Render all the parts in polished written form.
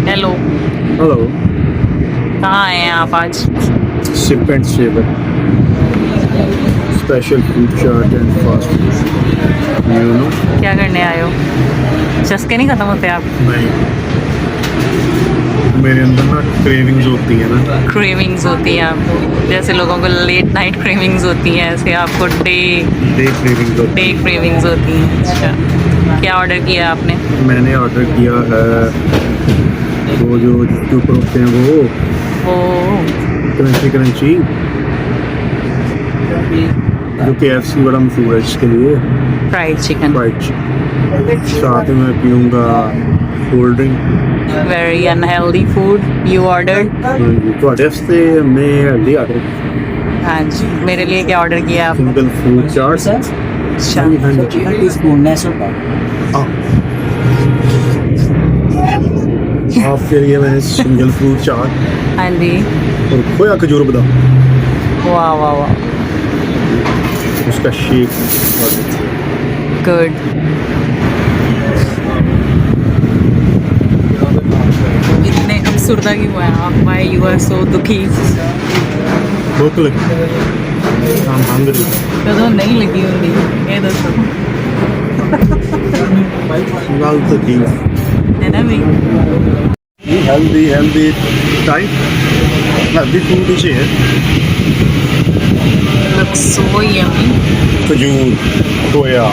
Hello, hello. कहाँ आए हैं आप आज? Sip and savour special food chart and fast food, you know. क्या करने आए हो? चस्के नहीं खत्म होते आप? नहीं, मेरे अंदर ना क्रेविंग्स होती है ना। क्रेविंग्स होती हैं आपको, जैसे लोगों को लेट नाइट क्रेविंग्स होती हैं, ऐसे आपको डे डे क्रेविंग्स होती डे क्रेविंग्स होती हैं। अच्छा, क्या ऑर्डर किया आपने? है। मैंने ऑर्डर किया है वो जो जिसके ऊपर होते हैं वो वो क्रंची क्रंची, जो KFC बड़ा मशहूर है इसके लिए। Fried chicken. फ्राइड चिकन, साथ में मैं पीऊँगा cold drink. Very unhealthy food you ordered. ਤੁਹਾਡੇ ਵਾਸਤੇ मैं हेल्दी ऑर्डर हाँ जी, मेरे लिए क्या ऑर्डर किया आपने? Simple food chart. अच्छा, आपके लिए मैंने सिंगल फ्रूट चाट हाँ जी। और खोया खजूर बादाम, वाह वाह वाह, उसका शेक। गुड। इतने अफसुर्दा क्यों हैं आप? व्हाई यू आर सो दुखी? भूख लगी, I'm hungry। कदों नहीं लगी होंगी ये दसो, गल तो ठीक है ना भी? हेल्दी टाइप हेल्दी फूड ही है। Looks so yummy। खजूर, खोया,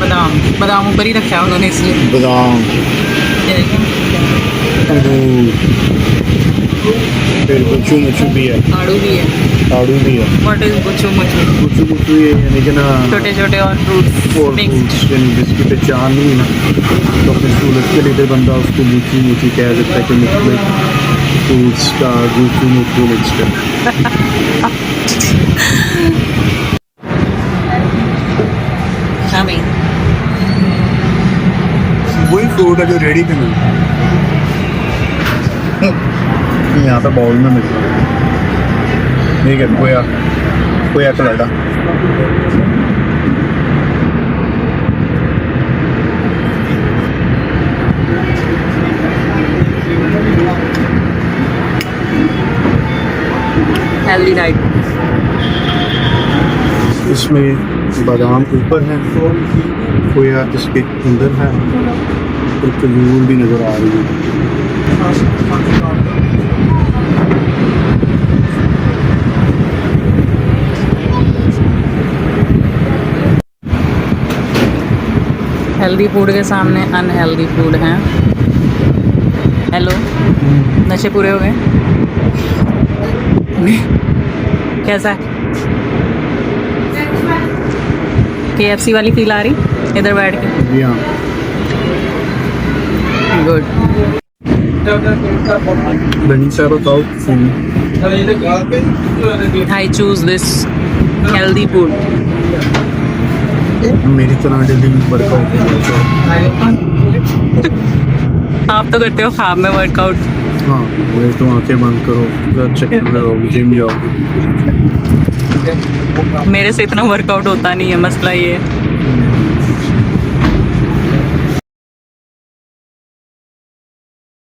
बादाम ऊपर ही रखा है उन्होंने इसलिए। बादाम, अंगूर, फिर गुच्चू मुच्चू भी है, आड़ू भी है। आड़ू भी है। What is गुच्चू मुच्चू? गुच्चू मुच्चू ये यानी कि ना छोटे छोटे और फ्रूट्स और मिक्स। जिसकी पहचान नहीं है ना, तो अपनी सहूलत के लिए तो बंदा उसको गुच्चू मुच्चू कह देता है कि मतलब फ्रूट्स का गुच्चू मुच्चू मिक्सचर। हमें वही फ्रूट है जो रेडी पे मिलता है, यहाँ पे बाउल में मिलता है। ठीक है, खोया खोया का लड्डा। Healthy diet. इसमें बादाम ऊपर है, खोया इसके अंदर है और खजूर भी नज़र आ रही है। हेल्दी फूड के सामने अनहेल्दी फूड है। हेलो, नशे पूरे हो गए? कैसा है? KFC वाली फील आ रही इधर बैठ के? जी हाँ। गुड। बनी सारा बताओ। I choose this healthy food. मेरी तरह डेली वर्कआउट आप तो करते हो ख्वाब में वर्कआउट। हाँ, वो तो आंखें बंद करो, चक्कर लगाओ, जिम जाओ। मेरे से इतना वर्कआउट होता नहीं है, मसला ये है।